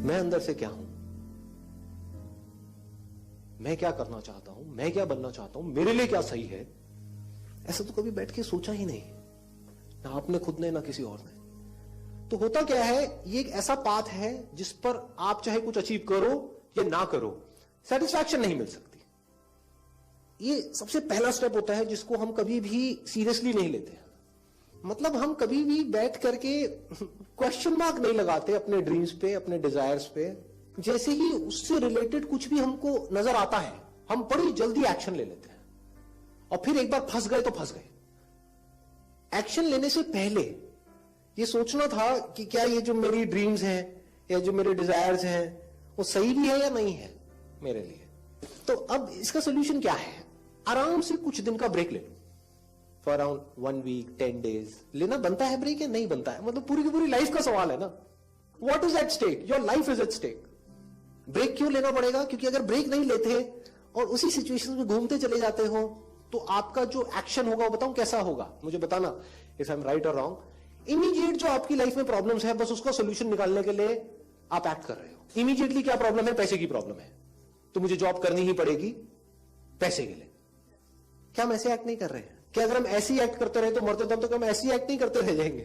मैं अंदर से क्या हूं, मैं क्या करना चाहता हूं, मैं क्या बनना चाहता हूं, मेरे लिए क्या सही है, ऐसा तो कभी बैठ के सोचा ही नहीं, ना आपने खुद ने ना किसी और ने। तो होता क्या है, ये एक ऐसा पाथ है जिस पर आप चाहे कुछ अचीव करो या ना करो, सेटिस्फैक्शन नहीं मिल सकती। ये सबसे पहला स्टेप होता है जिसको हम कभी भी सीरियसली नहीं लेते। मतलब हम कभी भी बैठ करके क्वेश्चन मार्क नहीं लगाते अपने ड्रीम्स पे, अपने डिजायर्स पे। जैसे ही उससे रिलेटेड कुछ भी हमको नजर आता है, हम बड़ी जल्दी एक्शन ले लेते हैं, और फिर एक बार फंस गए तो फंस गए। एक्शन लेने से पहले ये सोचना था कि क्या ये जो मेरी ड्रीम्स हैं या जो मेरे डिजायर्स हैं वो सही भी है या नहीं है मेरे लिए। तो अब इसका सोल्यूशन क्या है, आराम से कुछ दिन का ब्रेक ले लो, फॉर अराउंड 1 वीक 10 डेज। लेना बनता है ब्रेक या नहीं बनता है, मतलब पूरी की पूरी लाइफ का सवाल है ना। What is at stake, your life is at stake. Break क्यों लेना पड़ेगा, क्योंकि अगर ब्रेक नहीं लेते और उसी सिचुएशन में घूमते चले जाते हो तो आपका जो एक्शन होगा वो बताऊं कैसा होगा, मुझे बताना इफ आई एम राइट और रॉन्ग। इमीडिएट जो आपकी लाइफ में प्रॉब्लम्स है, बस उसका सोल्यूशन निकालने के लिए आप एक्ट कर रहे हो। इमीडिएटली क्या प्रॉब्लम है, पैसे की प्रॉब्लम है, तो मुझे जॉब करनी ही पड़ेगी पैसे के लिए। क्या हम ऐसे एक्ट नहीं कर रहे हैं? क्या अगर हम ऐसे ही एक्ट करते रहे तो मरते दम तक हम ऐसे ही एक्ट नहीं करते रह जाएंगे?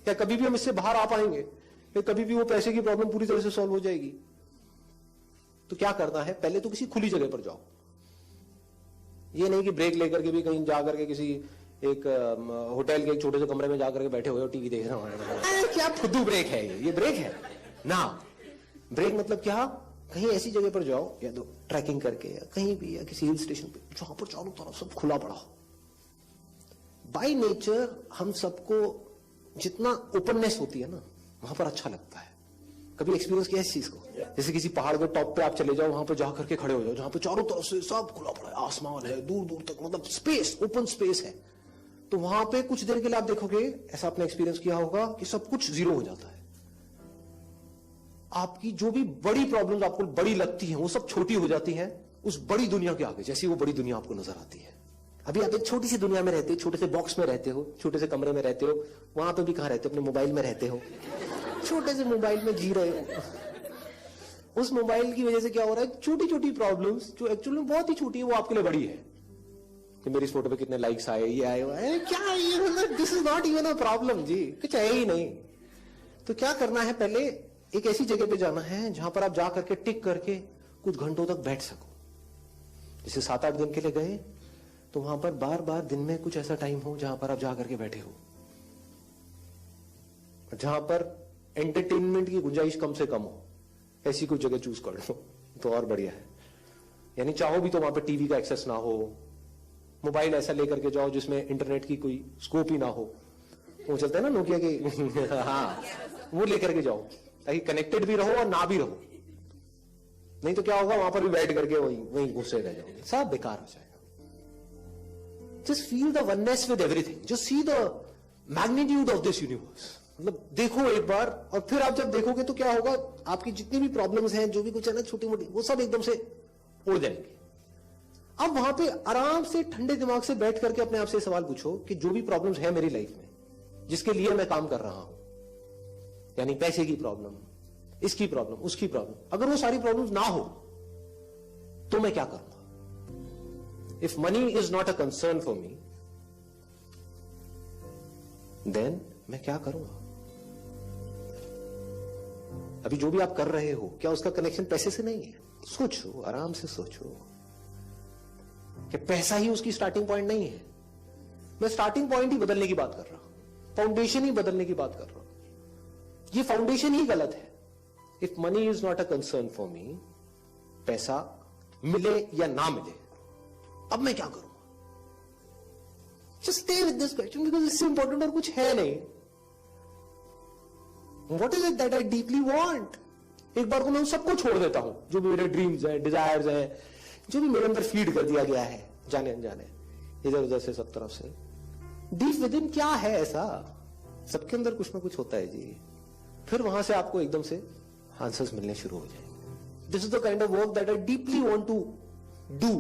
क्या कभी भी हम इससे बाहर आ पाएंगे? क्या कभी भी वो पैसे की प्रॉब्लम पूरी तरह से सॉल्व हो जाएगी? तो क्या करना है, पहले तो किसी खुली जगह पर जाओ। ये नहीं कि ब्रेक लेकर के भी कहीं जाकर के किसी एक होटल के एक छोटे से कमरे में जाकर के बैठे हुए हो टीवी देख रहे हो। क्या फुद्दू ब्रेक है ये ब्रेक है ना। ब्रेक मतलब क्या, कहीं ऐसी जगह पर जाओ, या तो ट्रैकिंग करके या कहीं भी, या किसी हिल स्टेशन पे जहां पर चारों तरफ सब खुला पड़ा हो। बाय नेचर हम सबको जितना ओपननेस होती है ना, वहां पर अच्छा लगता है। कभी एक्सपीरियंस किया इस चीज को? जैसे किसी पहाड़ के टॉप पे आप चले जाओ, वहां पर जाकर के खड़े हो जाओ, जहां पर चारों तरफ से सब खुला पड़ा है, आसमान है दूर दूर तक, मतलब स्पेस, ओपन स्पेस है। तो वहां पे कुछ देर के लिए आप देखोगे, ऐसा आपने एक्सपीरियंस किया होगा कि सब कुछ जीरो हो जाता है। आपकी जो भी बड़ी प्रॉब्लम्स आपको बड़ी लगती हैं, वो सब छोटी हो जाती हैं उस बड़ी दुनिया के आगे, जैसी वो बड़ी दुनिया आपको नजर आती है। अभी आप एक छोटी सी दुनिया में रहते हो, छोटे से बॉक्स में रहते हो, छोटे से कमरे में रहते हो, वहां पे भी कहां रहते हो, अपने मोबाइल में रहते हो, छोटे से मोबाइल में जी रहे हो। उस मोबाइल की वजह से क्या हो रहा है, छोटी छोटी प्रॉब्लम्स जो एक्चुअली में बहुत ही छोटी है, वो आपके लिए बड़ी है। कि मेरी इस फोटो पे कितने लाइक्स आए, ये आए, क्या ये, this is not even a problem जी, कुछ है ही नहीं। तो क्या करना है, पहले एक ऐसी जगह पे जाना है जहां पर आप जा करके टिक करके कुछ घंटों तक बैठ सको। जैसे 7-8 दिन के लिए गए तो वहां पर बार बार दिन में कुछ ऐसा टाइम हो जहां पर आप जा करके बैठे हो, जहां पर एंटरटेनमेंट की गुंजाइश कम से कम हो। ऐसी कुछ जगह चूज कर लो तो और बढ़िया है। यानी चाहो भी तो वहां पर टीवी का एक्सेस ना हो, मोबाइल ऐसा लेकर के जाओ जिसमें इंटरनेट की कोई स्कोप ही ना हो, वो चलता है ना नोकिया के हाँ, वो लेकर के जाओ ताकि कनेक्टेड भी रहो और ना भी रहो। नहीं तो क्या होगा, वहां पर भी बैठ करके वहीं घुसे रह जाओगे, सब बेकार हो जाएगा। Just feel the oneness with everything, just see the magnitude of this universe. मतलब देखो एक बार, और फिर आप जब देखोगे तो क्या होगा, आपकी जितनी भी प्रॉब्लम्स हैं, जो भी कुछ है ना छोटी मोटी, वो सब एकदम से उड़ जाएंगे। अब वहां पे आराम से ठंडे दिमाग से बैठ करके अपने आप से सवाल पूछो कि जो भी प्रॉब्लम्स है मेरी लाइफ में, जिसके लिए मैं काम कर रहा हूं, यानी पैसे की प्रॉब्लम, इसकी प्रॉब्लम, उसकी प्रॉब्लम, अगर वो सारी प्रॉब्लम्स ना हो तो मैं क्या करूंगा? If money is not a concern for me, then मैं क्या करूंगा? अभी जो भी आप कर रहे हो, क्या उसका कनेक्शन पैसे से नहीं है? सोचो, आराम से सोचो कि पैसा ही उसकी स्टार्टिंग पॉइंट नहीं है। मैं स्टार्टिंग पॉइंट ही बदलने की बात कर रहा हूं, फाउंडेशन ही बदलने की बात कर रहा हूं। ये फाउंडेशन ही गलत है। If money is not a concern for मी, पैसा मिले या ना मिले, अब मैं क्या करूंगा? Just stay with this question because इससे इंपॉर्टेंट और कुछ है नहीं। What is it that I deeply want? एक बार को मैं उन सबको छोड़ देता हूं, जो भी मेरे ड्रीम्स हैं, डिजायर्स हैं, जो भी मेरे अंदर फीड कर दिया गया है जाने अनजाने, इधर उधर से, सब तरफ से। डीप विद इन क्या है ऐसा? सबके अंदर कुछ ना कुछ होता है जी। फिर वहां से आपको एकदम से आंसर्स मिलने शुरू हो जाएंगे। This is the kind of work that I deeply want to do.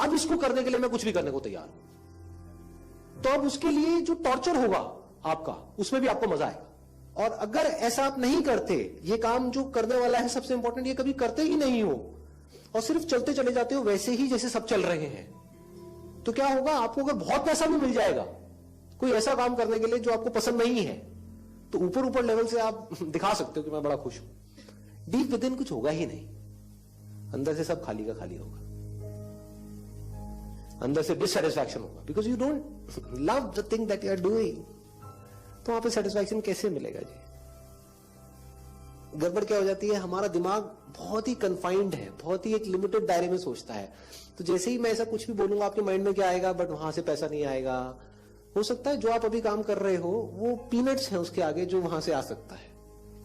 अब इसको करने के लिए मैं कुछ भी करने को तैयार हूं। तो अब उसके लिए जो टॉर्चर होगा आपका, उसमें भी आपको मजा आएगा। और अगर ऐसा आप नहीं करते, ये काम जो करने वाला है सबसे इंपॉर्टेंट, ये कभी करते ही नहीं हो और सिर्फ चलते चले जाते हो वैसे ही जैसे सब चल रहे हैं, तो क्या होगा? आपको अगर बहुत पैसा भी मिल जाएगा कोई ऐसा काम करने के लिए जो आपको पसंद नहीं है, तो ऊपर ऊपर लेवल से आप दिखा सकते हो कि मैं बड़ा खुश हूं, डीप विद इन कुछ होगा ही नहीं, अंदर से सब खाली का खाली होगा, अंदर से डिससैटिस्फैक्शन होगा, because you don't love the thing that you are doing. तो वहां पे सेटिस्फैक्शन कैसे मिलेगा जी? गड़बड़ क्या हो जाती है, हमारा दिमाग बहुत ही कन्फाइंड है, बहुत ही एक लिमिटेड दायरे में सोचता है। तो जैसे ही मैं ऐसा कुछ भी बोलूंगा आपके माइंड में क्या आएगा? बट वहां से पैसा नहीं आएगा। हो सकता है जो आप अभी काम कर रहे हो वो पीनट्स है उसके आगे जो वहां से आ सकता है,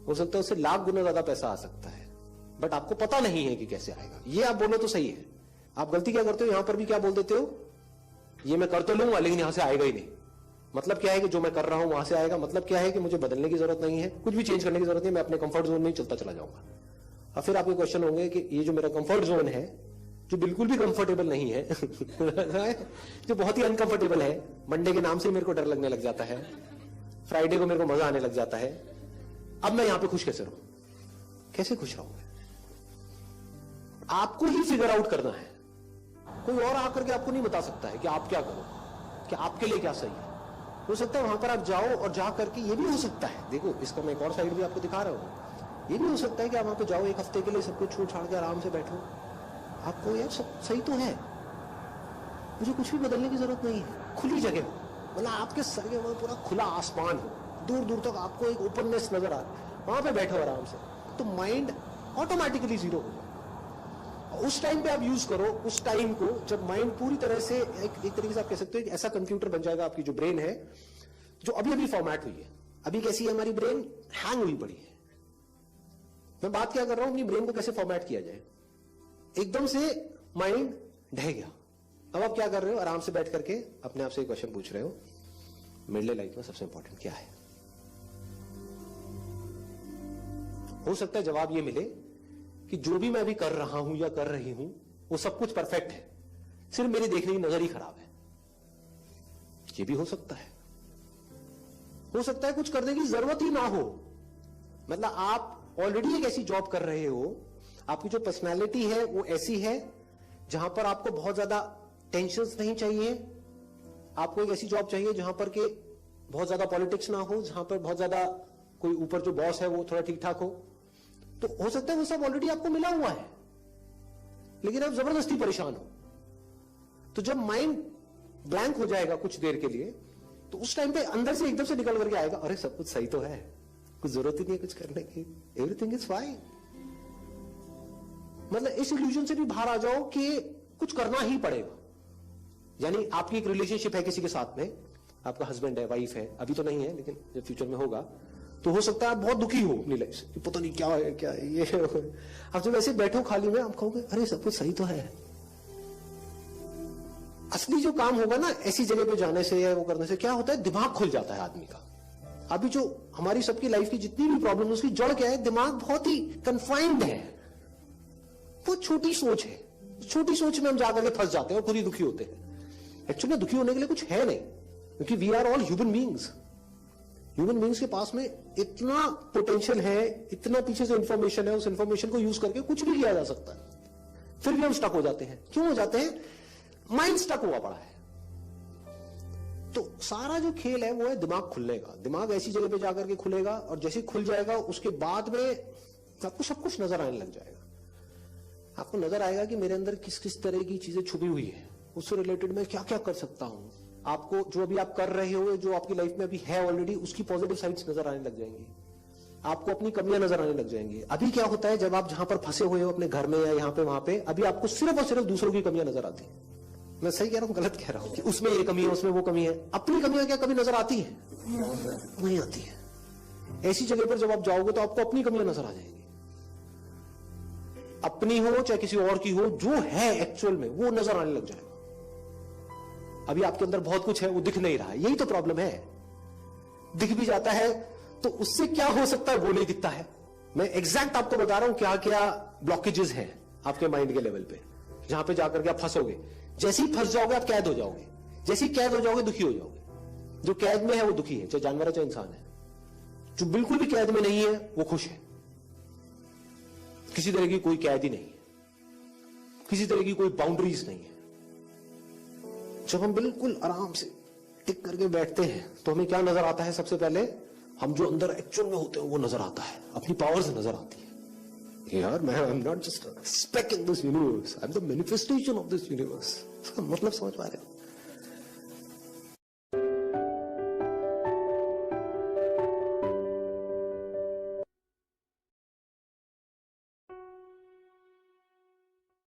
हो सकता है उससे लाख गुना ज्यादा पैसा आ सकता है, बट आपको पता नहीं है कि कैसे आएगा। ये आप बोलो तो सही है। आप गलती क्या करते हो, यहां पर भी क्या बोल देते हो, ये मैं कर तो लूंगा लेकिन यहां से आएगा ही नहीं। मतलब क्या है कि जो मैं कर रहा हूं वहां से आएगा। मतलब क्या है कि मुझे बदलने की जरूरत नहीं है, कुछ भी चेंज करने की जरूरत नहीं, मैं अपने कंफर्ट जोन में ही चलता चला जाऊंगा। और फिर आपके क्वेश्चन होंगे कि ये जो मेरा कंफर्ट जोन है, जो बिल्कुल भी कंफर्टेबल नहीं है जो बहुत ही अनकंफर्टेबल है, मंडे के नाम से मेरे को डर लगने लग जाता है, फ्राइडे को मेरे को मजा आने लग जाता है, अब मैं यहां पे खुश कैसे रहूं? कैसे खुश रहूंगा? आपको ही फिगर आउट करना है। कोई और आकर के आपको नहीं बता सकता है कि आप क्या करो, कि आपके लिए क्या सही है। हो सकता है वहां पर आप जाओ और जा करके, ये भी हो सकता है, देखो इसका मैं एक और साइड भी आपको दिखा रहा हूं, ये भी हो सकता है कि आप वहां पर जाओ, एक हफ्ते के लिए सब कुछ छोड़ छाड़ के आराम से बैठो, आपको यार सब सही तो है, मुझे कुछ भी बदलने की जरूरत नहीं है, खुली जगह हो, मतलब आपके सर के वहां पूरा खुला आसमान हो, दूर दूर तक आपको एक ओपननेस नजर आ रहा है, वहां पे बैठो आराम से, तो माइंड ऑटोमेटिकली जीरो होगा। उस टाइम पे आप यूज करो, उस टाइम को जब माइंड पूरी तरह से एक तरीके से आप कह सकते हो कि ऐसा कंप्यूटर बन जाएगा, आपकी जो ब्रेन है जो अभी अभी फॉर्मेट हुई है। अभी कैसी है हमारी ब्रेन? हैंग हुई पड़ी है। मैं बात क्या कर रहा हूं, अपनी ब्रेन को कैसे फॉर्मेट किया जाए। एकदम से माइंड ढह गया, अब आप क्या कर रहे हो, आराम से बैठ करके अपने आप से एक क्वेश्चन पूछ रहे हो, मेरे लिए लाइफ में सबसे इंपॉर्टेंट क्या है। हो सकता है जवाब ये मिले कि जो भी मैं अभी कर रहा हूं या कर रही हूं वो सब कुछ परफेक्ट है, सिर्फ मेरी देखने की नजर ही खराब है। ये भी हो सकता है। हो सकता है कुछ करने की जरूरत ही ना हो, मतलब आप ऑलरेडी एक ऐसी जॉब कर रहे हो, आपकी जो पर्सनालिटी है वो ऐसी है जहां पर आपको बहुत ज्यादा टेंशन नहीं चाहिए, आपको एक ऐसी जॉब चाहिए जहां पर के बहुत ज्यादा पॉलिटिक्स ना हो, जहां पर बहुत ज्यादा कोई ऊपर जो बॉस है वो थोड़ा ठीक ठाक हो। तो हो सकता है वो सब ऑलरेडी आपको मिला हुआ है, लेकिन आप जबरदस्ती परेशान हो। तो जब माइंड ब्लैंक हो जाएगा कुछ देर के लिए, तो उस टाइम पे अंदर से एकदम से निकल करके आएगा, अरे सब कुछ सही तो है, कुछ जरूरत ही नहीं है कुछ करने की, एवरीथिंग इज फाइन। मतलब इस इल्यूजन से भी बाहर आ जाओ कि कुछ करना ही पड़ेगा। यानी आपकी एक रिलेशनशिप है किसी के साथ में, आपका हस्बैंड है, वाइफ है, अभी तो नहीं है लेकिन जब फ्यूचर में होगा तो हो सकता है आप बहुत दुखी हो अपनी लाइफ से कि पता नहीं क्या है क्या है ये है। आप जब ऐसे बैठो खाली में, आप कहोगे अरे सब कुछ सही तो है। असली जो काम होगा ना ऐसी जगह पे जाने से या वो करने से, क्या होता है, दिमाग खुल जाता है आदमी का। अभी जो हमारी सबकी लाइफ की जितनी भी प्रॉब्लम है उसकी जड़ क्या है, दिमाग बहुत ही कन्फाइंड है, बहुत छोटी सोच है। छोटी सोच में हम जाकर के फंस जाते हैं और खुद ही दुखी होते हैं। एक्चुअली दुखी होने के लिए कुछ है नहीं, क्योंकि we are all human beings. Human beings के पास में इतना पोटेंशियल है, इतना पीछे से इंफॉर्मेशन है, उस इंफॉर्मेशन को यूज करके कुछ भी किया जा सकता है। फिर भी हम स्टक हो जाते हैं। क्यों हो जाते हैं? माइंड स्टक हुआ पड़ा है। तो सारा जो खेल है वो है दिमाग खुलने का। दिमाग ऐसी जगह पे जाकर के खुलेगा और जैसे खुल जाएगा उसके बाद में आपको सब कुछ नजर आने लग जाएगा। आपको नजर आएगा कि मेरे अंदर किस किस तरह की चीजें छुपी हुई है, उससे रिलेटेड मैं क्या क्या कर सकता हूं। आपको जो अभी आप कर रहे हो, जो आपकी लाइफ में अभी है ऑलरेडी, उसकी पॉजिटिव साइड्स नजर आने लग जाएंगी। आपको अपनी कमियां नजर आने लग जाएंगी। अभी क्या होता है, जब आप जहां पर फंसे हुए हो अपने घर में या यहाँ पे वहां पे, अभी आपको सिर्फ और सिर्फ दूसरों की कमियां नजर आती है। मैं सही कह रहा हूं गलत कह रहा हूं कि उसमें ये कमी है, उसमें वो कमी है। अपनी कमियां क्या कभी नजर आती है? नहीं आती है। ऐसी जगह पर जब आप जाओगे तो आपको अपनी कमियां नजर आ जाएंगी। अपनी हो चाहे किसी और की हो, जो है एक्चुअल में वो नजर आने लग जाएगा। अभी आपके अंदर बहुत कुछ है, वो दिख नहीं रहा है। यही तो प्रॉब्लम है। दिख भी जाता है तो उससे क्या हो सकता है वो नहीं दिखता है। मैं एग्जैक्ट आपको बता रहा हूं क्या क्या ब्लॉकेजेस हैं आपके माइंड के लेवल पे, जहां पे जाकर के आप फंसोगे। जैसे ही फंस जाओगे आप कैद हो जाओगे। जैसे ही कैद हो जाओगे दुखी हो जाओगे। जो कैद में है वो दुखी है, चाहे जानवर है चाहे इंसान है। जो बिल्कुल भी कैद में नहीं है वो खुश है, किसी तरह की कोई कैद ही नहीं है, किसी तरह की कोई बाउंड्रीज नहीं है। जब हम बिल्कुल आराम से टिक करके बैठते हैं तो हमें क्या नजर आता है? सबसे पहले हम जो अंदर एक्चुअल में होते हैं वो नजर आता है, अपनी पावर्स नजर आती है। यार मैं I am not just a speck in this universe, I am the manifestation of this universe. इसका मतलब समझ पा रहे हो?